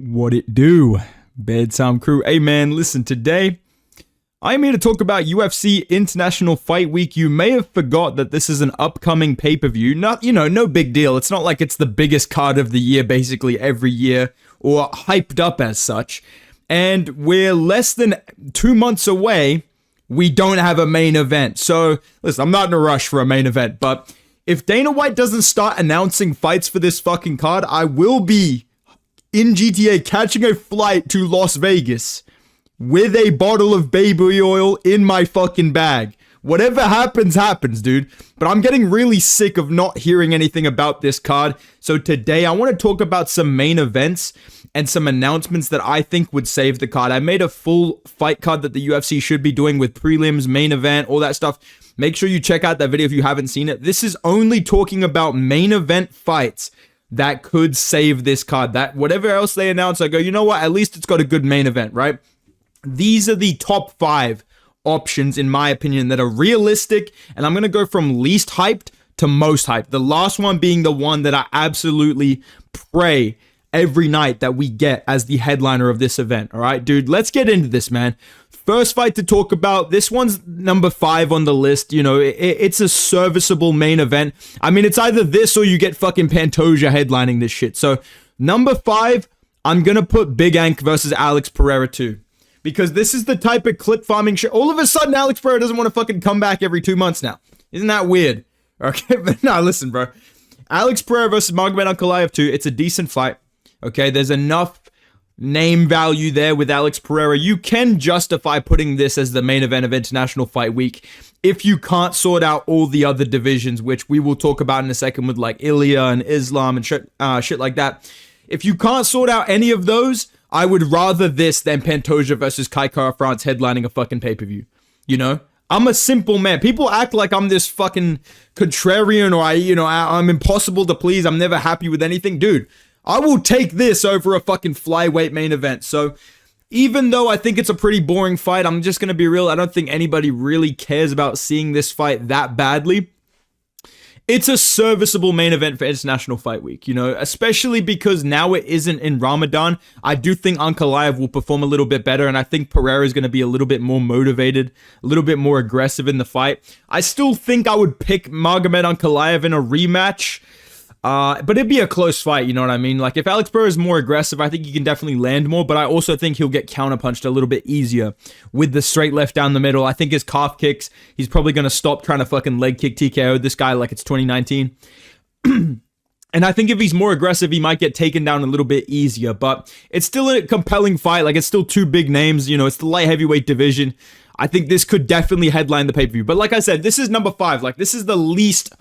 What it do, bedtime crew? Hey man, listen, today I'm here to talk about UFC International Fight Week. You may have forgot that this is an upcoming pay-per-view. No big deal. It's not like it's the biggest card of the year basically every year or hyped up as such. And we're less than 2 months away. We don't have a main event. So listen, I'm not in a rush for a main event, but if Dana White doesn't start announcing fights for this fucking card, I will be in GTA catching a flight to Las Vegas with a bottle of baby oil in my fucking bag. Whatever happens, happens, dude. But I'm getting really sick of not hearing anything about this card. So today I want to talk about some main events and some announcements that I think would save the card. I made a full fight card that the UFC should be doing with prelims, main event, all that stuff. Make sure you check out that video if you haven't seen it. This is only talking about main event fights that could save this card. That whatever else they announce, I go, you know what? At least it's got a good main event, right? These are the top 5 options, in my opinion, that are realistic. And I'm going to go from least hyped to most hyped. The last one being the one that I absolutely pray every night that we get as the headliner of this event. All right, dude, let's get into this, man. First fight to talk about, this one's number 5 on the list. You know, it's a serviceable main event. I mean, it's either this or you get fucking Pantoja headlining this shit. So, number 5, I'm going to put Big Ank versus Alex Pereira 2. Because this is the type of clip farming shit. All of a sudden, Alex Pereira doesn't want to fucking come back every 2 months now. Isn't that weird? Okay, but no, listen, bro. Alex Pereira versus Magomed Ankalaev 2, it's a decent fight. Okay, there's enough name value there with Alex Pereira. You can justify putting this as the main event of International Fight Week if you can't sort out all the other divisions, which we will talk about in a second with like Ilia and Islam and shit like that. If you can't sort out any of those, I would rather this than Pantoja versus Kai Kara-France headlining a fucking pay-per-view. You know? I'm a simple man. People act like I'm this fucking contrarian or I'm impossible to please. I'm never happy with anything. Dude, I will take this over a fucking flyweight main event. So even though I think it's a pretty boring fight, I'm just going to be real. I don't think anybody really cares about seeing this fight that badly. It's a serviceable main event for International Fight Week, you know, especially because now it isn't in Ramadan. I do think Ankalaev will perform a little bit better, and I think Pereira is going to be a little bit more motivated, a little bit more aggressive in the fight. I still think I would pick Magomed Ankalaev in a rematch, but it'd be a close fight, you know what I mean? Like, if Alex Pereira is more aggressive, I think he can definitely land more, but I also think he'll get counterpunched a little bit easier with the straight left down the middle. I think his calf kicks, he's probably going to stop trying to fucking leg kick TKO this guy like it's 2019. And I think if he's more aggressive, he might get taken down a little bit easier, but it's still a compelling fight. Like, it's still 2 big names, you know, it's the light heavyweight division. I think this could definitely headline the pay-per-view. But like I said, this is number 5. Like, this is the least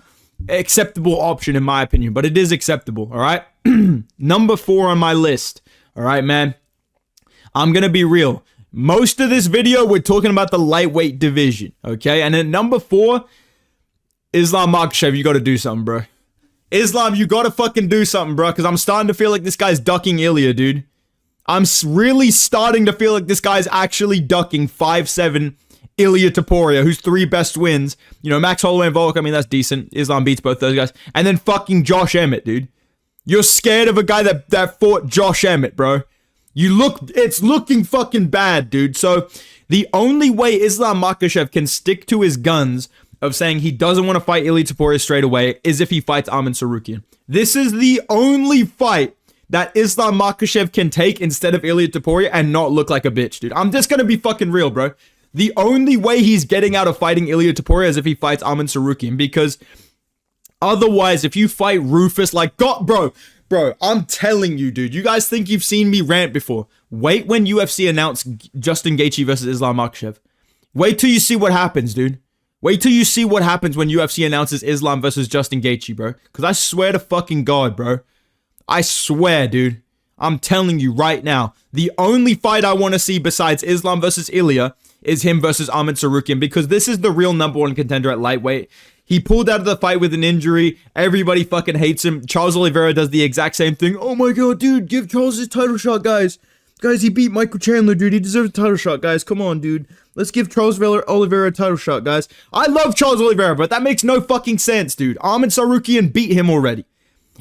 acceptable option in my opinion, but it is acceptable. All right. Number 4 on my list. All right, man, I'm gonna be real. Most of this video we're talking about the lightweight division, okay? And at number 4, Islam Makhachev. You gotta do something, bro. Islam, you gotta fucking do something, bro, because I'm starting to feel like this guy's ducking Ilia, dude. I'm really starting to feel like this guy's actually ducking 5'7" Ilia Topuria, who's 3 best wins. You know, Max Holloway and Volk, I mean, that's decent. Islam beats both those guys. And then fucking Josh Emmett, dude. You're scared of a guy that fought Josh Emmett, bro. It's looking fucking bad, dude. So, the only way Islam Makhachev can stick to his guns of saying he doesn't want to fight Ilia Topuria straight away is if he fights Arman Tsarukyan. This is the only fight that Islam Makhachev can take instead of Ilia Topuria and not look like a bitch, dude. I'm just gonna be fucking real, bro. The only way he's getting out of fighting Ilia Topuria is if he fights Arman Tsarukyan, because otherwise, if you fight Rufus, like, God, bro, I'm telling you, dude, you guys think you've seen me rant before. Wait when UFC announce Justin Gaethje versus Islam Makhachev. Wait till you see what happens, dude. Wait till you see what happens when UFC announces Islam versus Justin Gaethje, bro. Because I swear to fucking God, bro. I swear, dude. I'm telling you right now, the only fight I want to see besides Islam versus Ilia is him versus Arman Tsarukyan, because this is the real number 1 contender at lightweight. He pulled out of the fight with an injury. Everybody fucking hates him. Charles Oliveira does the exact same thing. Oh my God, dude, give Charles his title shot, guys. Guys, he beat Michael Chandler, dude. He deserves a title shot, guys. Come on, dude. Let's give Charles Oliveira a title shot, guys. I love Charles Oliveira, but that makes no fucking sense, dude. Arman Tsarukyan beat him already.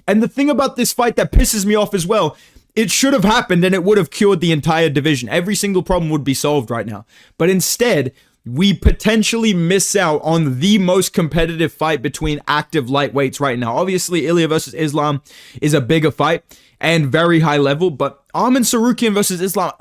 And the thing about this fight that pisses me off as well it should have happened and it would have cured the entire division. Every single problem would be solved right now. But instead, we potentially miss out on the most competitive fight between active lightweights right now. Obviously, Ilia versus Islam is a bigger fight and very high level, but Arman Tsarukyan versus Islam.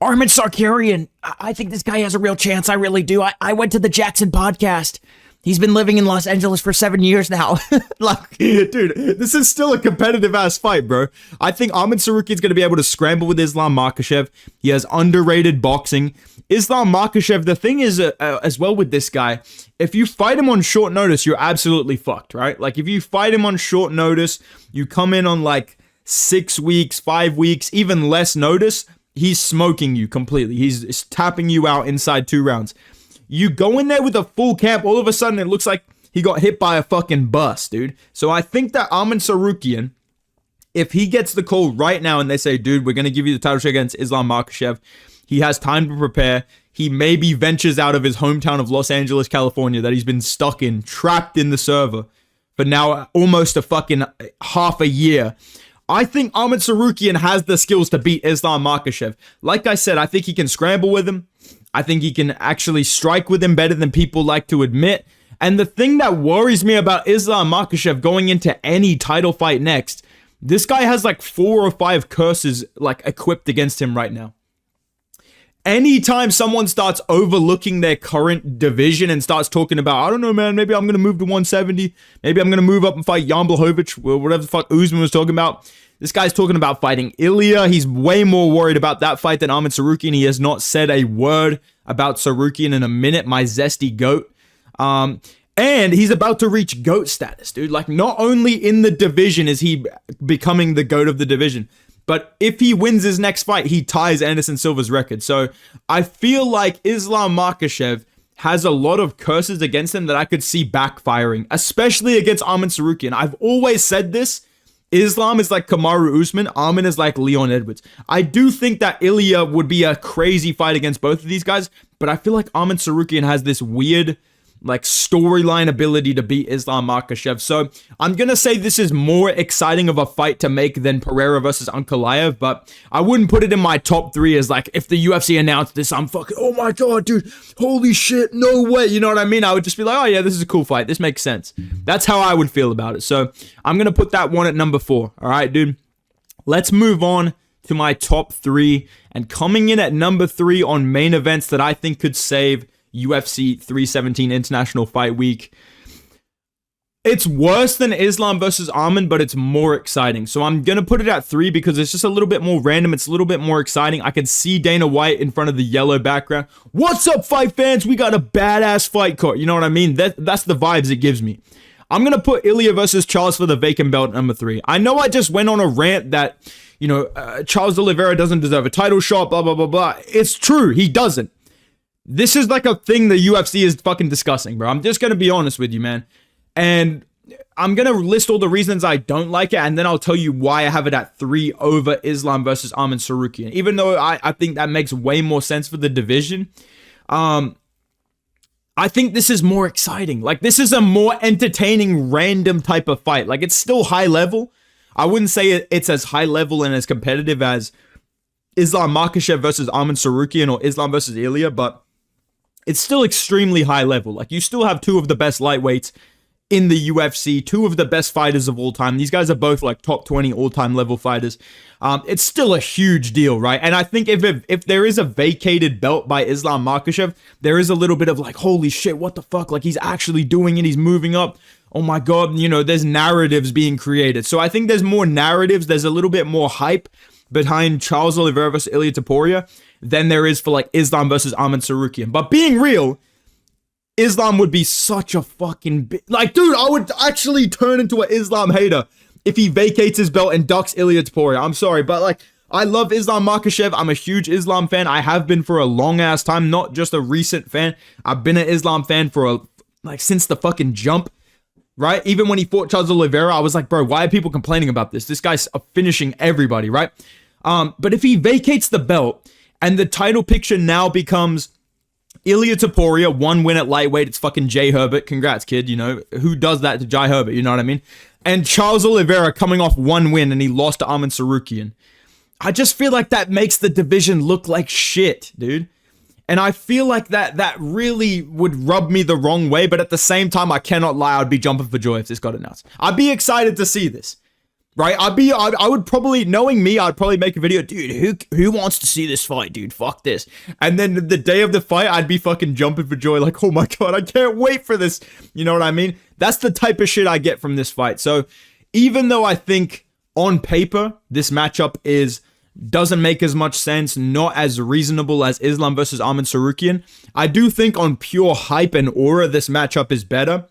Arman Tsarukyan, I think this guy has a real chance. I really do. I went to the Jackson podcast. He's been living in Los Angeles for 7 years now. Like, dude, this is still a competitive ass fight, bro. I think Arman Tsarukyan's going to be able to scramble with Islam Makhachev. He has underrated boxing. Islam Makhachev, the thing is, as well with this guy, if you fight him on short notice, you're absolutely fucked, right? Like, if you fight him on short notice, you come in on like 6 weeks, 5 weeks, even less notice, he's smoking you completely. He's tapping you out inside 2 rounds. You go in there with a full camp, all of a sudden it looks like he got hit by a fucking bus, dude. So I think that Arman Tsarukyan, if he gets the call right now and they say, dude, we're going to give you the title shot against Islam Makhachev, he has time to prepare. He maybe ventures out of his hometown of Los Angeles, California, that he's been stuck in, trapped in the server for now almost a fucking half a year. I think Arman Tsarukyan has the skills to beat Islam Makhachev. Like I said, I think he can scramble with him. I think he can actually strike with him better than people like to admit. And the thing that worries me about Islam Makhachev going into any title fight next, this guy has like 4 or 5 curses like equipped against him right now. Anytime someone starts overlooking their current division and starts talking about, I don't know, man, maybe I'm going to move to 170. Maybe I'm going to move up and fight Jan Blachowicz, or whatever the fuck Usman was talking about. This guy's talking about fighting Ilia. He's way more worried about that fight than Arman Tsarukyan. He has not said a word about Tsarukyan in a minute, my zesty goat. And he's about to reach GOAT status, dude. Like, not only in the division is he becoming the GOAT of the division, but if he wins his next fight, he ties Anderson Silva's record. So I feel like Islam Makhachev has a lot of curses against him that I could see backfiring, especially against Arman Tsarukyan. I've always said this. Islam is like Kamaru Usman. Arman is like Leon Edwards. I do think that Ilia would be a crazy fight against both of these guys, but I feel like Arman Tsarukyan has this weird like storyline ability to beat Islam Makhachev. So I'm going to say this is more exciting of a fight to make than Pereira versus Ankalaev, but I wouldn't put it in my top 3 as like, if the UFC announced this, I'm fucking, oh my God, dude, holy shit, no way. You know what I mean? I would just be like, oh yeah, this is a cool fight. This makes sense. That's how I would feel about it. So I'm going to put that one at number 4. All right, dude. Let's move on to my top 3. And coming in at number 3 on main events that I think could save UFC 317 International Fight Week. It's worse than Islam versus Arman, but it's more exciting. So I'm going to put it at 3 because it's just a little bit more random. It's a little bit more exciting. I can see Dana White in front of the yellow background. What's up, fight fans? We got a badass fight card. You know what I mean? That's the vibes it gives me. I'm going to put Ilia versus Charles for the vacant belt at number 3. I know I just went on a rant that, Charles Oliveira doesn't deserve a title shot, blah, blah, blah, blah. It's true. He doesn't. This is like a thing the UFC is fucking discussing, bro. I'm just going to be honest with you, man. And I'm going to list all the reasons I don't like it, and then I'll tell you why I have it at 3 over Islam versus Arman Tsarukyan. Even though I think that makes way more sense for the division, I think this is more exciting. Like, this is a more entertaining, random type of fight. Like, it's still high level. I wouldn't say it's as high level and as competitive as Islam Makhachev versus Arman Tsarukyan or Islam versus Ilia, but it's still extremely high level. Like, you still have 2 of the best lightweights in the UFC, 2 of the best fighters of all time. These guys are both like top 20 all-time level fighters. It's still a huge deal, right? And I think if there is a vacated belt by Islam Makhachev, there is a little bit of like, holy shit, what the fuck? Like, he's actually doing it. He's moving up. Oh my God, there's narratives being created. So I think there's more narratives. There's a little bit more hype behind Charles Oliveira versus Ilia Topuria than there is for like Islam versus Arman Tsarukyan. But being real, Islam would be such a fucking like, dude, I would actually turn into an Islam hater if he vacates his belt and ducks Ilia Topuria. I'm sorry, but like, I love Islam Makhachev. I'm a huge Islam fan. I have been for a long ass time, not just a recent fan. I've been an Islam fan for since the fucking jump. Right? Even when he fought Charles Oliveira, I was like, bro, why are people complaining about this? This guy's finishing everybody, right? But if he vacates the belt and the title picture now becomes Ilia Topuria, 1 win at lightweight, it's fucking Jay Herbert. Congrats, kid. Who does that to Jai Herbert? You know what I mean? And Charles Oliveira coming off 1 win and he lost to Arman Tsarukyan. I just feel like that makes the division look like shit, dude. And I feel like that really would rub me the wrong way, but at the same time, I cannot lie, I'd be jumping for joy if this got announced. I'd be excited to see this, right? I would probably, knowing me, I'd probably make a video, dude, who wants to see this fight, dude? Fuck this. And then the day of the fight, I'd be fucking jumping for joy, like, oh my god, I can't wait for this. You know what I mean? That's the type of shit I get from this fight. So even though I think on paper, this matchup doesn't make as much sense, not as reasonable as Islam versus Arman Tsarukyan, I do think on pure hype and aura, this matchup is better.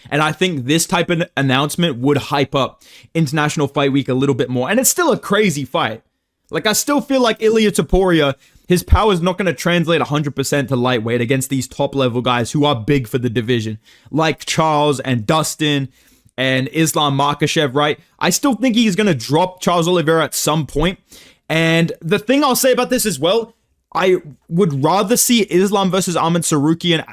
And I think this type of announcement would hype up International Fight Week a little bit more. And it's still a crazy fight. Like, I still feel like Ilia Topuria, his power is not going to translate 100% to lightweight against these top-level guys who are big for the division, like Charles and Dustin and Islam Makhachev, right? I still think he's going to drop Charles Oliveira at some point. And the thing I'll say about this as well, I would rather see Islam versus Arman Tsarukyan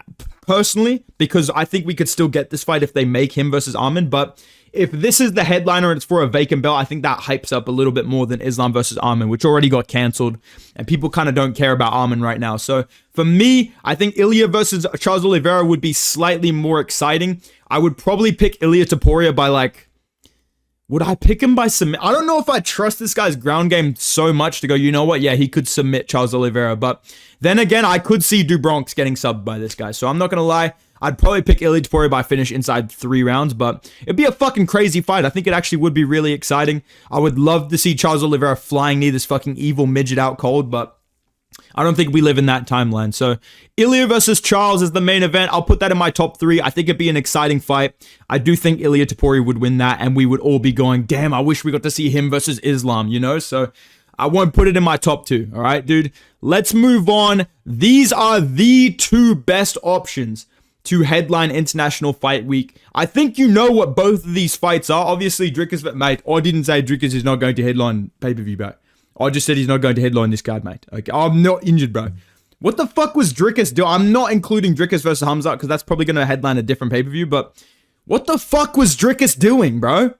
personally, because I think we could still get this fight if they make him versus Arman. But if this is the headliner and it's for a vacant belt, I think that hypes up a little bit more than Islam versus Arman, which already got canceled. And people kind of don't care about Arman right now. So for me, I think Ilia versus Charles Oliveira would be slightly more exciting. I would probably pick Ilia Topuria by would I pick him by submit? I don't know if I trust this guy's ground game so much to go, you know what? Yeah, he could submit Charles Oliveira. But then again, I could see Dubronx getting subbed by this guy. So I'm not going to lie. I'd probably pick Ilia Topuria by finish inside 3 rounds. But it'd be a fucking crazy fight. I think it actually would be really exciting. I would love to see Charles Oliveira flying near this fucking evil midget out cold. But I don't think we live in that timeline. So Ilia versus Charles is the main event. I'll put that in my top 3. I think it'd be an exciting fight. I do think Ilia Topuria would win that, and we would all be going, damn, I wish we got to see him versus Islam, you know? So I won't put it in my top 2, all right, dude? Let's move on. These are the 2 best options to headline International Fight Week. I think you know what both of these fights are. Obviously, Dricus, mate, I didn't say Dricus is not going to headline pay-per-view, bro. I just said he's not going to headline this card, mate. Okay, I'm not injured, bro. What the fuck was Dricus doing? I'm not including Dricus versus Khamzat because that's probably going to headline a different pay-per-view, but what the fuck was Dricus doing, bro?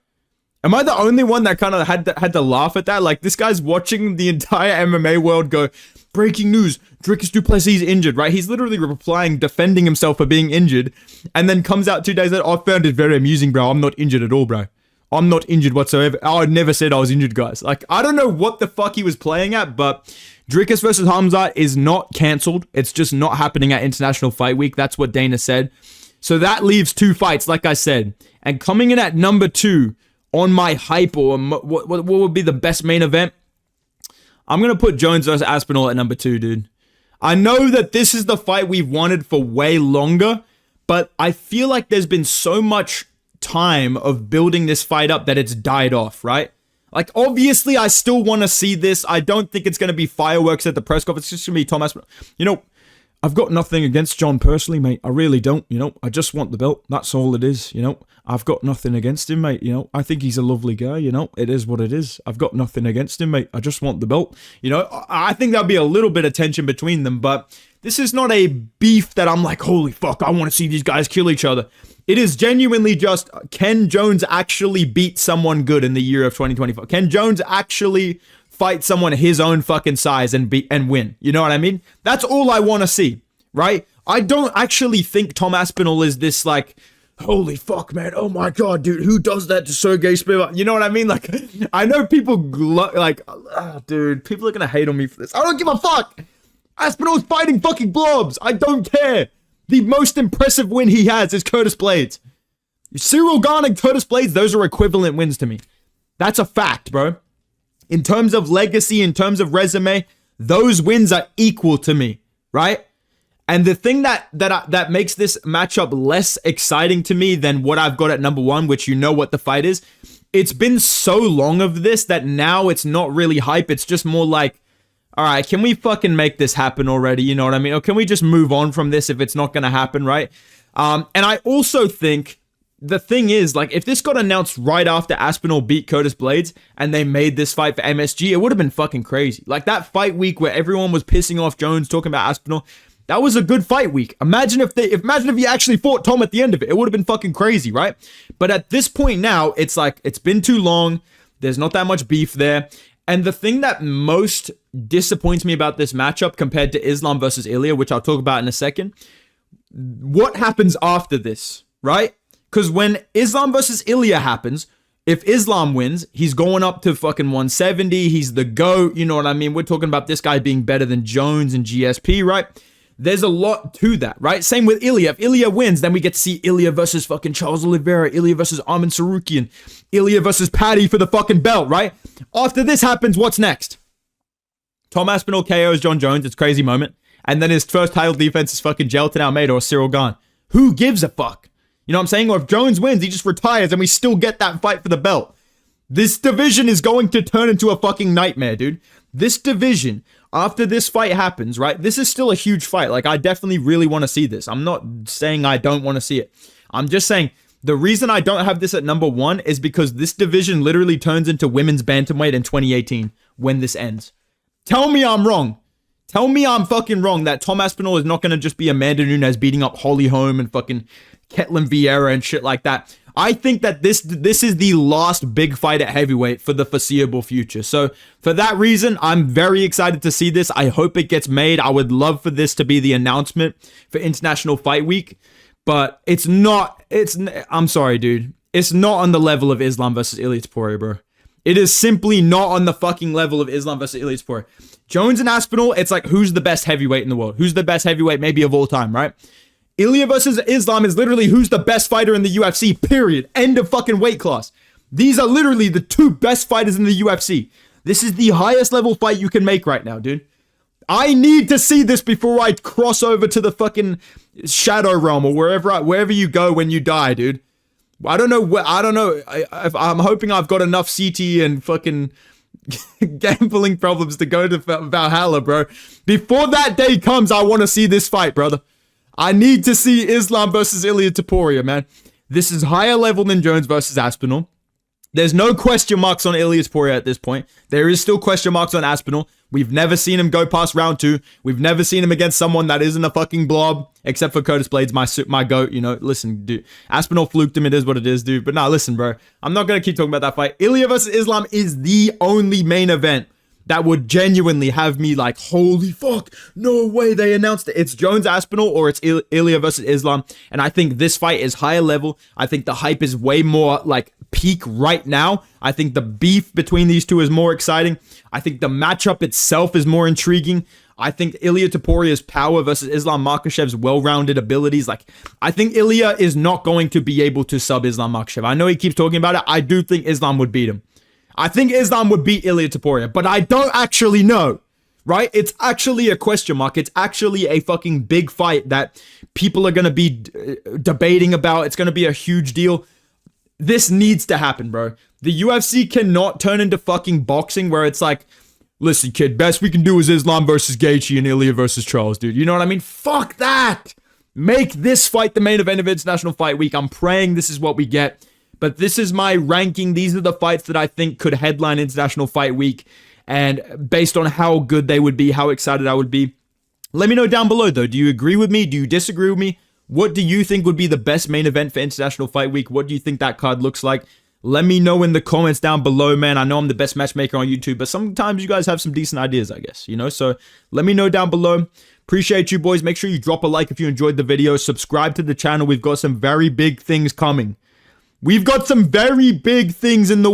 Am I the only one that kind of had to laugh at that? Like, this guy's watching the entire MMA world go, breaking news, Dricus du Plessis injured, right? He's literally replying, defending himself for being injured, and then comes out 2 days later, I found it very amusing, bro. I'm not injured at all, bro. I'm not injured whatsoever. I never said I was injured, guys. Like, I don't know what the fuck he was playing at, but Dricus versus Khamzat is not cancelled. It's just not happening at International Fight Week. That's what Dana said. So that leaves 2 fights, like I said. And coming in at number 2 on my hype, or what would be the best main event, I'm going to put Jones versus Aspinall at number 2, dude. I know that this is the fight we've wanted for way longer, but I feel like there's been so much time of building this fight up that it's died off, right? Like, obviously, I still want to see this. I don't think it's going to be fireworks at the press conference. It's just going to be Tom Aspinall. You know, I've got nothing against John personally, mate. I really don't, you know. I just want the belt. That's all it is, you know. I've got nothing against him, mate, you know. I think he's a lovely guy, you know. It is what it is. I've got nothing against him, mate. I just want the belt. You know, I think there'll be a little bit of tension between them, but this is not a beef that I'm like, holy fuck, I want to see these guys kill each other. It is genuinely just, can Jones actually beat someone good in the year of 2024? Can Jones actually fight someone his own fucking size and win? You know what I mean? That's all I want to see, right? I don't actually think Tom Aspinall is this like, holy fuck, man, oh my god, dude, who does that to Sergey Spivak? You know what I mean? Like, I know people dude, people are gonna hate on me for this. I don't give a fuck. Aspinall's fighting fucking blobs. I don't care. The most impressive win he has is Curtis Blades. Cyril Gane and Curtis Blades, those are equivalent wins to me. That's a fact, bro. In terms of legacy, in terms of resume, those wins are equal to me, right? And the thing that makes this matchup less exciting to me than what I've got at number 1, which you know what the fight is, it's been so long of this that now it's not really hype. It's just more like, all right, can we fucking make this happen already? You know what I mean? Or can we just move on from this if it's not going to happen, right? And I also think the thing is, like, if this got announced right after Aspinall beat Curtis Blades and they made this fight for MSG, it would have been fucking crazy. Like, that fight week where everyone was pissing off Jones talking about Aspinall, that was a good fight week. Imagine if he actually fought Tom at the end of it. It would have been fucking crazy, right? But at this point now, it's like, it's been too long. There's not that much beef there. And the thing that most disappoints me about this matchup compared to Islam versus Ilia, which I'll talk about in a second, what happens after this, right? Because when Islam versus Ilia happens, if Islam wins, he's going up to fucking 170. He's the GOAT. You know what I mean? We're talking about this guy being better than Jones and GSP, right? There's a lot to that, right? Same with Ilia. If Ilia wins, then we get to see Ilia versus fucking Charles Oliveira, Ilia versus Arman Sarukian, Ilia versus Paddy for the fucking belt, right? After this happens, what's next? Tom Aspinall KOs John Jones. It's a crazy moment. And then his first title defense is fucking Gelton Almeida or Cyril Gane. Who gives a fuck? You know what I'm saying? Or if Jones wins, he just retires and we still get that fight for the belt. This division is going to turn into a fucking nightmare, dude. This division, after this fight happens, right? This is still a huge fight. Like, I definitely really want to see this. I'm not saying I don't want to see it. I'm just saying the reason I don't have this at number 1 is because this division literally turns into women's bantamweight in 2018 when this ends. Tell me I'm wrong. Tell me I'm fucking wrong that Tom Aspinall is not going to just be Amanda Nunes beating up Holly Holm and fucking Ketlin Vieira and shit like that. I think that this is the last big fight at heavyweight for the foreseeable future. So for that reason, I'm very excited to see this. I hope it gets made. I would love for this to be the announcement for International Fight Week. But I'm sorry, dude. It's not on the level of Islam versus Ilia Topuria, bro. It is simply not on the fucking level of Islam versus Ilia Topuria. Jones and Aspinall, it's like, who's the best heavyweight in the world? Who's the best heavyweight maybe of all time, right? Ilia versus Islam is literally who's the best fighter in the UFC, period. End of fucking weight class. These are literally the 2 best fighters in the UFC. This is the highest level fight you can make right now, dude. I need to see this before I cross over to the fucking Shadow Realm or wherever you go when you die, dude. I don't know. I'm hoping I've got enough CT and fucking gambling problems to go to Valhalla, bro. Before that day comes, I want to see this fight, brother. I need to see Islam versus Ilia Topuria, man. This is higher level than Jones versus Aspinall. There's no question marks on Ilia Topuria at this point. There is still question marks on Aspinall. We've never seen him go past round 2. We've never seen him against someone that isn't a fucking blob, except for Curtis Blades, my goat. You know, listen, dude. Aspinall fluked him. It is what it is, dude. But nah, listen, bro. I'm not going to keep talking about that fight. Ilia versus Islam is the only main event that would genuinely have me like, holy fuck, no way they announced it. It's Jones Aspinall or it's Ilia versus Islam. And I think this fight is higher level. I think the hype is way more like peak right now. I think the beef between these two is more exciting. I think the matchup itself is more intriguing. I think Ilia Topuria's power versus Islam Makhachev's well-rounded abilities. Like, I think Ilia is not going to be able to sub Islam Makhachev. I know he keeps talking about it. I do think Islam would beat him. I think Islam would beat Ilia Topuria, but I don't actually know, right? It's actually a question mark. It's actually a fucking big fight that people are going to be debating about. It's going to be a huge deal. This needs to happen, bro. The UFC cannot turn into fucking boxing where it's like, listen, kid, best we can do is Islam versus Gaethje and Ilia versus Charles, dude. You know what I mean? Fuck that. Make this fight the main event of International Fight Week. I'm praying this is what we get. But this is my ranking. These are the fights that I think could headline International Fight Week. And based on how good they would be, how excited I would be. Let me know down below, though. Do you agree with me? Do you disagree with me? What do you think would be the best main event for International Fight Week? What do you think that card looks like? Let me know in the comments down below, man. I know I'm the best matchmaker on YouTube, but sometimes you guys have some decent ideas, I guess, you know? So let me know down below. Appreciate you, boys. Make sure you drop a like if you enjoyed the video. Subscribe to the channel. We've got some very big things coming. We've got some very big things in the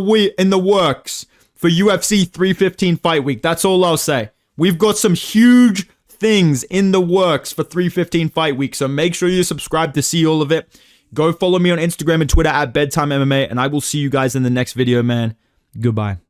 works for UFC 315 Fight Week. That's all I'll say. We've got some huge things in the works for 315 Fight Week, so make sure you subscribe to see all of it. Go follow me on Instagram and Twitter at Bedtime MMA, and I will see you guys in the next video, man. Goodbye.